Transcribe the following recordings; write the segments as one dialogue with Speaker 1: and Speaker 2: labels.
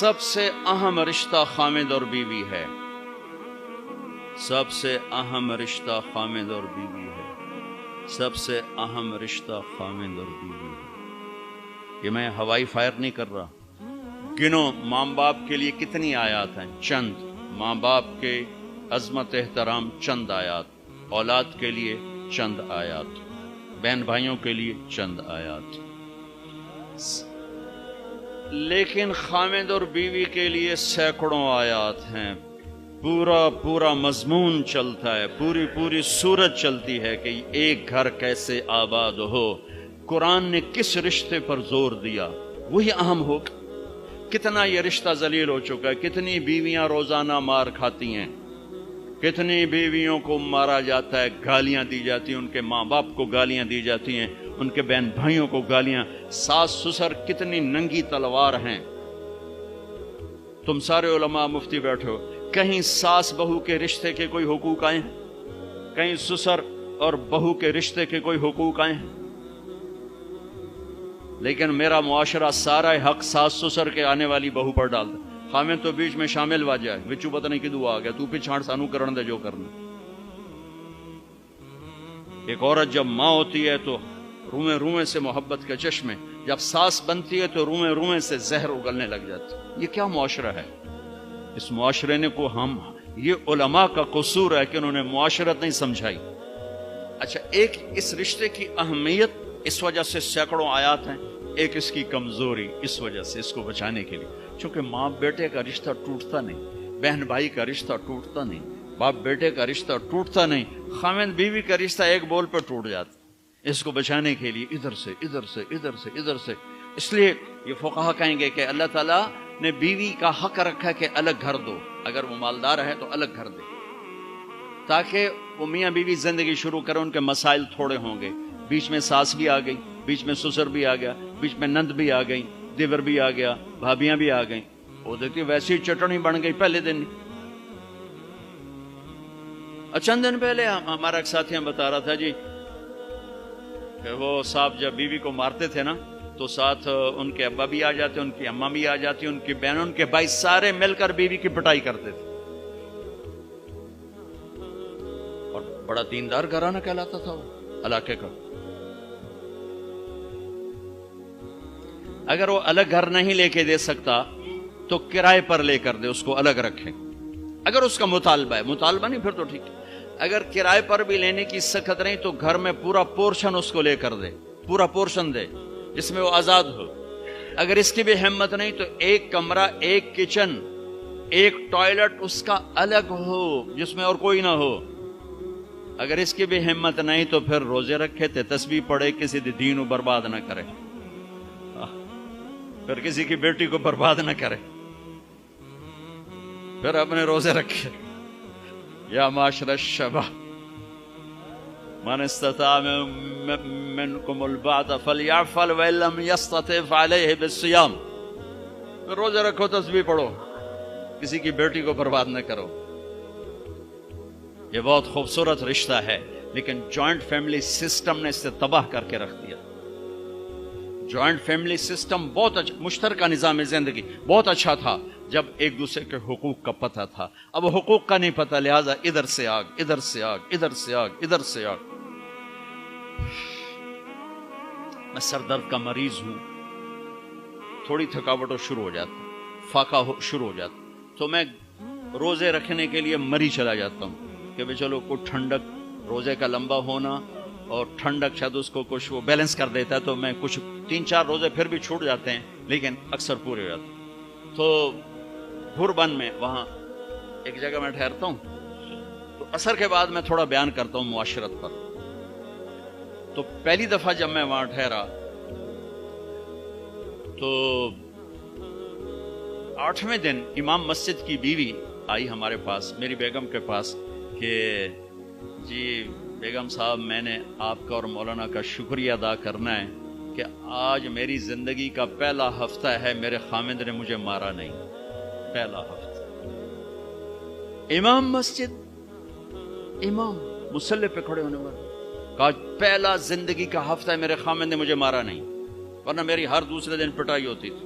Speaker 1: سب سے اہم رشتہ خامد اور بیوی ہے، سب سے اہم رشتہ خامد اور بیوی ہے، سب سے اہم رشتہ خامد اور بیوی ہے۔ یہ میں ہوائی فائر نہیں کر رہا، گنو ماں باپ کے لیے کتنی آیات ہیں، چند ماں باپ کے عظمت احترام چند آیات، اولاد کے لیے چند آیات، بہن بھائیوں کے لیے چند آیات، لیکن خامد اور بیوی کے لیے سینکڑوں آیات ہیں، پورا مضمون چلتا ہے، پوری سورت چلتی ہے کہ ایک گھر کیسے آباد ہو۔ قرآن نے کس رشتے پر زور دیا وہی اہم ہو۔ کتنا یہ رشتہ ذلیل ہو چکا ہے، کتنی بیویاں روزانہ مار کھاتی ہیں، کتنی بیویوں کو مارا جاتا ہے، گالیاں دی جاتی ہیں، ان کے ماں باپ کو گالیاں دی جاتی ہیں، ان کے بہن بھائیوں کو گالیاں، ساس سسر کتنی ننگی تلوار ہیں۔ تم سارے علماء مفتی بیٹھے ہو، کہیں ساس بہو کے رشتے کے کوئی حقوق آئے ہیں؟ کہیں سسر اور بہو کے رشتے کے کوئی حقوق آئے ہیں؟ لیکن میرا معاشرہ سارا حق ساس سسر کے آنے والی بہو پر ڈال دے، خامد تو بیچ میں شامل وا جائے، وچو پتہ نہیں کدو آ گیا، تو پچھاڑ سانو کرن دے جو کرنا۔ ایک عورت جب ماں ہوتی ہے تو روئے سے محبت کے چشمے، جب ساس بنتی ہے تو روئے سے زہر اگلنے لگ جاتی۔ یہ کیا معاشرہ ہے؟ اس معاشرے نے کو ہم، یہ علماء کا قصور ہے کہ انہوں نے معاشرت نہیں سمجھائی۔ اچھا، ایک اس رشتے کی اہمیت اس وجہ سے سینکڑوں آیات ہیں، ایک اس کی کمزوری اس وجہ سے، اس کو بچانے کے لیے، چونکہ ماں بیٹے کا رشتہ ٹوٹتا نہیں، بہن بھائی کا رشتہ ٹوٹتا نہیں، باپ بیٹے کا رشتہ ٹوٹتا نہیں، خامد بیوی کا رشتہ ایک بول پر ٹوٹ جاتا۔ اس کو بچانے کے لیے ادھر سے، اس لیے یہ فقہا کہیں گے کہ اللہ تعالیٰ نے بیوی کا حق رکھا کہ الگ گھر دو، اگر وہ مالدار ہے تو الگ گھر دے، تاکہ وہ میاں بیوی زندگی شروع کریں، ان کے مسائل تھوڑے ہوں گے۔ بیچ میں ساس بھی آ گئی، بیچ میں سسر بھی آ گیا، بیچ میں نند بھی آ گئی، دیور بھی آ گیا، بھابیاں بھی آ گئیں، وہ دیکھتی ویسی چٹنی بن گئی پہلے دن۔ چند دن پہلے ہمارا ایک ساتھی ہم بتا رہا تھا جی کہ وہ صاحب جب بیوی کو مارتے تھے نا تو ساتھ ان کے ابا بھی آ جاتے، ان کی اماں بھی آ جاتی، ان کی بہنوں، ان کے بھائی، سارے مل کر بیوی کی پٹائی کرتے تھے، اور بڑا دیندار گھرانہ کہلاتا تھا وہ علاقے کا۔ اگر وہ الگ گھر نہیں لے کے دے سکتا تو کرائے پر لے کر دے، اس کو الگ رکھے، اگر اس کا مطالبہ ہے، مطالبہ نہیں پھر تو ٹھیک ہے۔ اگر کرائے پر بھی لینے کی سخت نہیں تو گھر میں پورا پورشن اس کو لے کر دے، پورا پورشن دے جس میں وہ آزاد ہو۔ اگر اس کی بھی ہمت نہیں تو ایک کمرہ، ایک کچن، ایک ٹوائلٹ اس کا الگ ہو جس میں اور کوئی نہ ہو۔ اگر اس کی بھی ہمت نہیں تو پھر روزے رکھے تے تسبیح پڑھے، کسی دین کو برباد نہ کرے، پھر کسی کی بیٹی کو برباد نہ کرے، پھر اپنے روزے رکھے۔ یا معاشر الشباب من استطاع منکم الباءۃ فلیعفل وان لم یستطع فعلیہ بالصیام۔ روزے رکھو، تسبیح پڑھو، کسی کی بیٹی کو برباد نہ کرو۔ یہ بہت خوبصورت رشتہ ہے، لیکن جوائنٹ فیملی سسٹم نے اسے تباہ کر کے رکھ دیا۔ جوائنٹ فیملی سسٹم بہت اچھا، مشترکہ نظام زندگی بہت اچھا تھا جب ایک دوسرے کے حقوق کا پتہ تھا، اب حقوق کا نہیں پتہ، لہذا ادھر سے آگ، ادھر سے آگ، ادھر سے آگ، ادھر سے آگ۔ میں سر درد کا مریض ہوں، تھوڑی تھکاوٹ شروع ہو جاتا، فاقہ شروع ہو جاتا، تو میں روزے رکھنے کے لیے مری چلا جاتا ہوں کہ چلو کوئی ٹھنڈک، روزے کا لمبا ہونا اور ٹھنڈک شاید اس کو کچھ وہ بیلنس کر دیتا ہے، تو میں کچھ 3-4 روزے پھر بھی چھوٹ جاتے ہیں لیکن اکثر پورے ہو جاتے ہیں۔ تو بھوربن میں وہاں ایک جگہ میں ٹھہرتا ہوں، تو عصر کے بعد میں تھوڑا بیان کرتا ہوں معاشرت پر۔ تو پہلی دفعہ جب میں وہاں ٹھہرا تو 8ویں دن امام مسجد کی بیوی آئی ہمارے پاس، میری بیگم کے پاس، کہ جی بیگم صاحب، میں نے آپ کا اور مولانا کا شکریہ ادا کرنا ہے کہ آج میری زندگی کا پہلا ہفتہ ہے میرے خامد نے مجھے مارا نہیں، پہلا ہفتہ۔ امام مسجد، امام مصلی پہ کھڑے ہونے والے، کہا پہلا زندگی کا ہفتہ ہے میرے خامد نے مجھے مارا نہیں، ورنہ میری ہر دوسرے دن پٹائی ہوتی تھی۔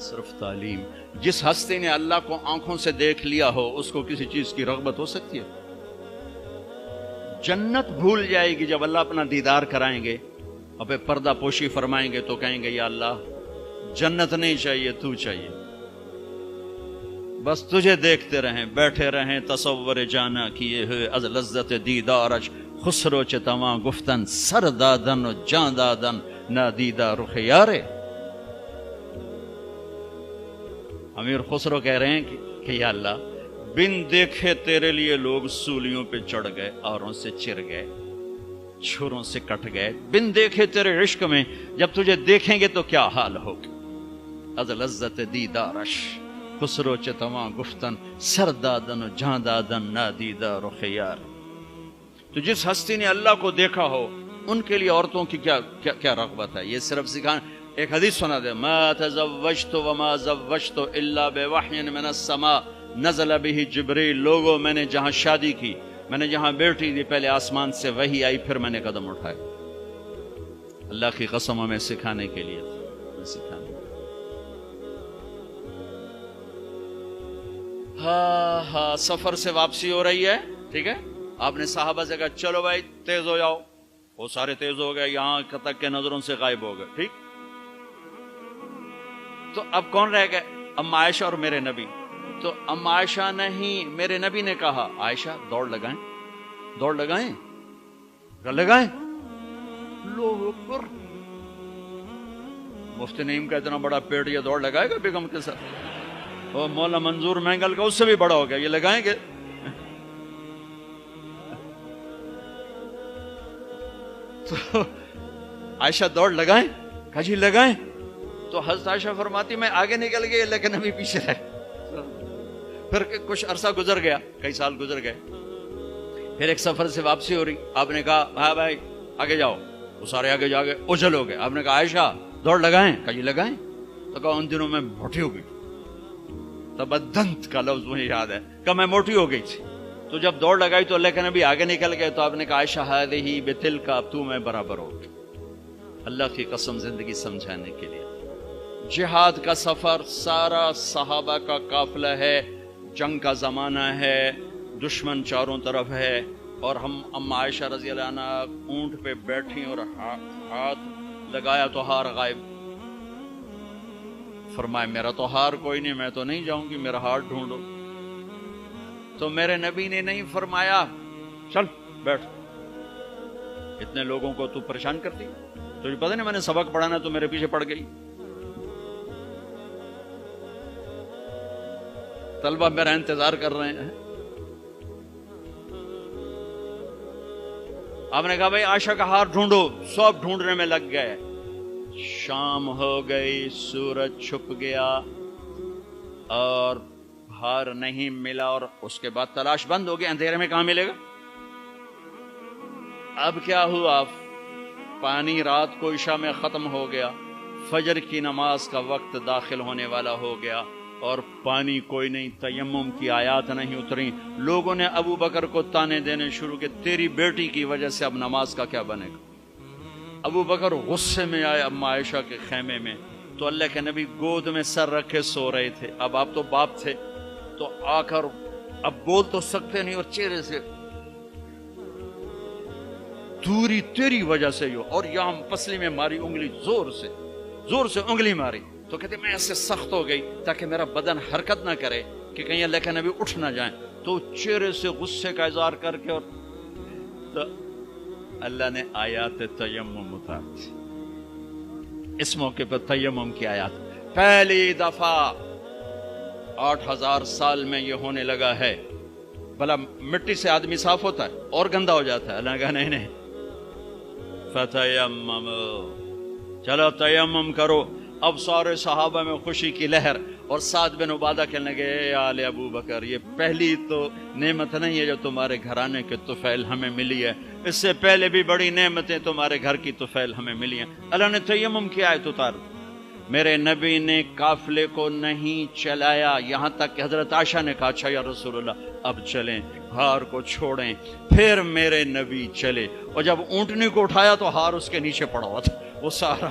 Speaker 1: صرف تعلیم. جس ہستی نے اللہ کو آنکھوں سے دیکھ لیا ہو اس کو کسی چیز کی رغبت ہو سکتی ہے؟ جنت بھول جائے گی جب اللہ اپنا دیدار کرائیں گے اور پھر پردہ پوشی فرمائیں گے تو کہیں گے یا اللہ جنت نہیں چاہیے، تو چاہیے، بس تجھے دیکھتے رہیں، بیٹھے رہیں تصور جانا کیے ہوئے از لذت دیدارش خسرو چتواں گفتن سر دادن و جان دادن نادیدہ رخ یارے. امیر خسرو کہہ رہے ہیں کہ یا اللہ بن دیکھے تیرے لیے لوگ سولیوں پہ چڑھ گئے، آروں سے چر گئے، چھروں سے کٹ گئے، بن دیکھے تیرے عشق میں جب تجھے دیکھیں گے تو کیا حال ہوگا. از لذت دیدارش خسرو چتواں گفتن سر دادن و جان دادن نادیدہ رخ یار. تو جس ہستی نے اللہ کو دیکھا ہو ان کے لیے عورتوں کی کیا رغبت ہے. یہ صرف سکھانا. ایک حدیث سنا دے، ما تزوجت وما زوجت الا بوحی من السماء نزل به جبریل. لوگوں میں نے جہاں شادی کی، میں نے جہاں بیٹی دی، پہلے آسمان سے وحی آئی، پھر میں نے قدم اٹھائے. اللہ کی قسم ہمیں سکھانے کے لیے سکھانے. ہاں سفر سے واپسی ہو رہی ہے، ٹھیک ہے. آپ نے صحابہ سے کہا چلو بھائی تیز ہو جاؤ، وہ سارے تیز ہو گئے، یہاں تک کے نظروں سے غائب ہو گئے. ٹھیک، تو اب کون رہ گئے؟ ام عائشہ اور میرے نبی. تو ام عائشہ نہیں، میرے نبی نے کہا عائشہ دوڑ لگائیں، دوڑ لگائیں، لگائیں. اللہ اکبر. مفتی نعیم کا اتنا بڑا پیٹ، یہ دوڑ لگائے گا بیگم کے ساتھ؟ اور مولا منظور مینگل کا اس سے بھی بڑا ہو گیا، یہ لگائیں گے؟ تو عائشہ دوڑ لگائیں، کہا جی لگائیں. تو حضرت عائشہ فرماتی میں آگے نکل گئی لیکن ابھی پیچھے رہے. پھر کچھ عرصہ گزر گیا، کئی سال گزر گئے، پھر ایک سفر سے واپسی ہو رہی. آپ نے کہا ہاں بھائی آگے جاؤ، وہ سارے آگے جا گئے، اجل ہو گئے. آپ نے کہا عائشہ دوڑ لگائیں، کہا جی لگائیں. تو کہا ان دنوں میں موٹی ہو گئی. تبدنت کا لفظ مجھے یاد ہے کہ میں موٹی ہو گئی تھی. تو جب دوڑ لگائی تو لیکن ابھی آگے نکل گئے. تو آپ نے کہا عائشہ ہذہ بتلک، اب تو میں برابر ہو گئی. اللہ کی قسم زندگی سمجھانے کے لیے. جہاد کا سفر سارا صحابہ کا قافلہ ہے، جنگ کا زمانہ ہے، دشمن چاروں طرف ہے، اور ہم ام عائشہ رضی اللہ عنہ اونٹ پہ بیٹھی اور ہاتھ لگایا تو ہار غائب. فرمایا میرا تو ہار کوئی نہیں، میں تو نہیں جاؤں گی، میرا ہار ڈھونڈو. تو میرے نبی نے نہیں فرمایا چل بیٹھ، اتنے لوگوں کو تو پریشان کرتی، تجھے پتہ نہیں میں نے سبق پڑھانا تو میرے پیچھے پڑ گئی. طلبہ میرا انتظار کر رہے ہیں. آپ نے کہا بھائی عائشہ کا ہار ڈھونڈو. سب ڈھونڈنے میں لگ گئے. شام ہو گئی، سورج چھپ گیا اور ہار نہیں ملا، اور اس کے بعد تلاش بند ہو گئی. اندھیرے میں کہاں ملے گا؟ اب کیا ہوا؟ پانی رات کو عشاء میں ختم ہو گیا، فجر کی نماز کا وقت داخل ہونے والا ہو گیا اور پانی کوئی نہیں، تیمم کی آیات نہیں اتری. لوگوں نے ابو بکر کو تانے دینے شروع کہ تیری بیٹی کی وجہ سے اب نماز کا کیا بنے گا. ابو بکر غصے میں آئے اما عائشہ کے خیمے میں. تو اللہ کے نبی گود میں سر رکھے سو رہے تھے. اب آپ تو باپ تھے تو آ کر اب بول تو سکتے نہیں، اور چہرے سے دوری تیری وجہ سے ہو، اور یہاں پسلی میں ماری انگلی، زور سے انگلی ماری. تو کہتے میں ایسے سخت ہو گئی تاکہ میرا بدن حرکت نہ کرے کہ کہیں اللہ کے نبی اٹھ نہ جائیں. تو چہرے سے غصے کا اظہار کر کے، اور تو اللہ نے آیات تیمم اتاری. اس موقع پر تیمم کی آیات پہلی دفعہ 8000 سال میں یہ ہونے لگا ہے. بھلا مٹی سے آدمی صاف ہوتا ہے اور گندا ہو جاتا ہے؟ اللہ نے کہا نہیں، فتیمم، چلو تیمم کرو. اب سارے صحابہ میں خوشی کی لہر، اور سعد بن عبادہ کہنے لگے اے آل ابو بکر، یہ پہلی تو نعمت نہیں ہے جو تمہارے گھرانے کے طفیل ہمیں ملی ہے، اس سے پہلے بھی بڑی نعمتیں تمہارے گھر کی طفیل ہمیں ملی ہیں. اللہ نے تیمم کی آیت اتار. میرے نبی نے قافلے کو نہیں چلایا، یہاں تک کہ حضرت عائشہ نے کہا اچھا یا رسول اللہ اب چلیں، ہار کو چھوڑیں. پھر میرے نبی چلے، اور جب اونٹنی کو اٹھایا تو ہار اس کے نیچے پڑا ہوا تھا، وہ سارا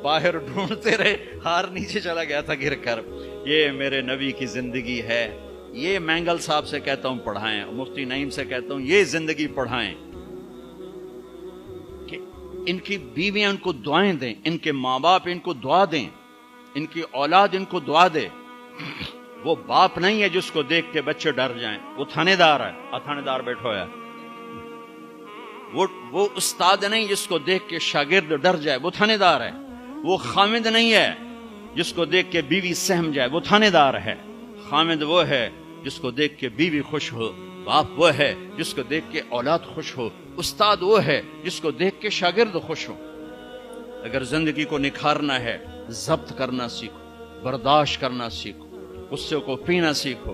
Speaker 1: باہر ڈھونڈتے رہے، ہار نیچے چلا گیا تھا گر کر. یہ میرے نبی کی زندگی ہے. یہ مینگل صاحب سے کہتا ہوں پڑھائیں، مفتی نعیم سے کہتا ہوں یہ زندگی پڑھائیں کہ ان کی بیویاں ان کو دعائیں دیں، ان کے ماں باپ ان کو دعا دیں، ان کی اولاد ان کو دعا دے. وہ باپ نہیں ہے جس کو دیکھ کے بچے ڈر جائیں، وہ تھانے دار ہے، تھانے دار بیٹھا ہے. وہ استاد نہیں جس کو دیکھ کے شاگرد ڈر جائے، وہ تھانے دار ہے. وہ خامد نہیں ہے جس کو دیکھ کے بیوی سہم جائے، وہ تھانے دار ہے. خامد وہ ہے جس کو دیکھ کے بیوی خوش ہو، باپ وہ ہے جس کو دیکھ کے اولاد خوش ہو، استاد وہ ہے جس کو دیکھ کے شاگرد خوش ہو. اگر زندگی کو نکھارنا ہے، ضبط کرنا سیکھو، برداشت کرنا سیکھو، غصے کو پینا سیکھو.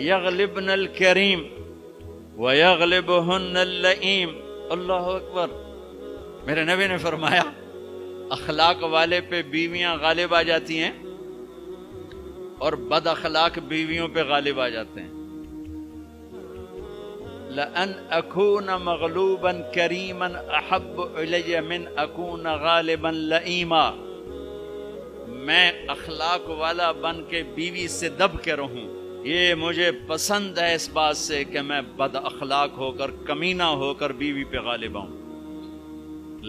Speaker 1: یغلبن الکریم وَيَغْلِبُهُنَّ اللَّئِيمُ. اللہ اکبر. میرے نبی نے فرمایا اخلاق والے پہ بیویاں غالب آ جاتی ہیں اور بد اخلاق بیویوں پہ غالب آ جاتے ہیں. لَأَنْ أَكُونَ مَغْلُوبًا كَرِيمًا أَحَبُّ إِلَيَّ مِنْ أَكُونَ غَالِبًا لَئِيمًا. میں اخلاق والا بن کے بیوی سے دب کے رہوں، یہ مجھے پسند ہے اس بات سے کہ میں بد اخلاق ہو کر، کمینہ ہو کر بیوی پہ غالب آؤں.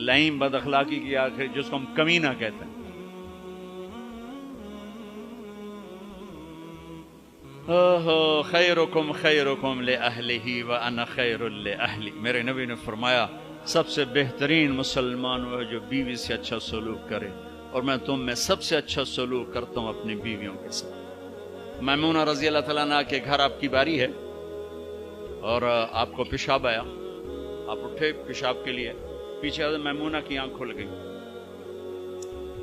Speaker 1: لئیم بد اخلاقی کی آخر جس کو ہم کمینہ کہتے ہیں. خیرکم خیرکم لأہلہ وأنا خیر لأہلی. میرے نبی نے فرمایا سب سے بہترین مسلمان وہ ہے جو بیوی سے اچھا سلوک کرے، اور میں تم میں سب سے اچھا سلوک کرتا ہوں اپنی بیویوں کے ساتھ. میمونہ رضی اللہ تعالیٰ عنہ کے گھر آپ کی باری ہے اور آپ کو پیشاب آیا، آپ اٹھے پیشاب کے لیے، پیچھے میمونہ کی آنکھ کھل گئی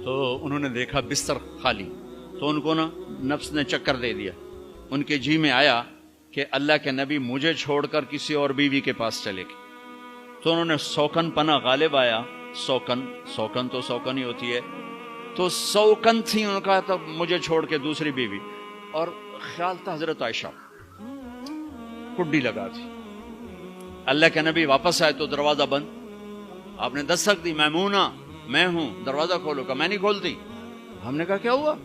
Speaker 1: تو انہوں نے دیکھا بستر خالی، تو ان کو نا نفس نے چکر دے دیا. ان کے جی میں آیا کہ اللہ کے نبی مجھے چھوڑ کر کسی اور بیوی کے پاس چلے گئے. تو انہوں نے سوکن پنا غالب آیا. سوکن تو سوکن ہی ہوتی ہے، تو سوکن تھی، انہوں نے کہا تھا مجھے چھوڑ کے دوسری بیوی، اور خیال تھا حضرت عائشہ کڈی لگا تھی. اللہ کے نبی واپس آئے تو دروازہ بند. آپ نے دستک دی، میمونہ میں ہوں، دروازہ کھولو. کہا میں نہیں کھولتی. ہم نے کہا کیا ہوا؟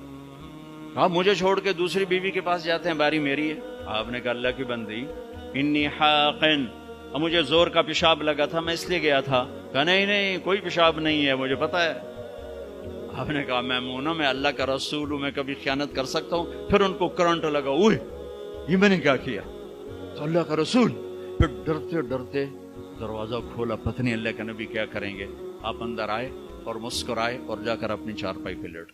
Speaker 1: کہا مجھے چھوڑ کے دوسری بیوی کے پاس جاتے ہیں، باری میری ہے. آپ نے کہا اللہ کی بندی انی حاقن، اب مجھے زور کا پیشاب لگا تھا، میں اس لیے گیا تھا. کہا نہیں کوئی پیشاب نہیں ہے، مجھے پتا ہے. آپ نے کہا میمونہ میں اللہ کا رسول ہوں، میں کبھی خیانت کر سکتا ہوں؟ پھر ان کو کرنٹ لگا، اوہ یہ میں نے کیا کیا؟ تو اللہ کا رسول. پھر ڈرتے ڈرتے دروازہ کھولا، پتہ نہیں اللہ کے نبی کیا کریں گے. آپ اندر آئے اور مسکرائے اور جا کر اپنی چارپائی پہ لیٹ.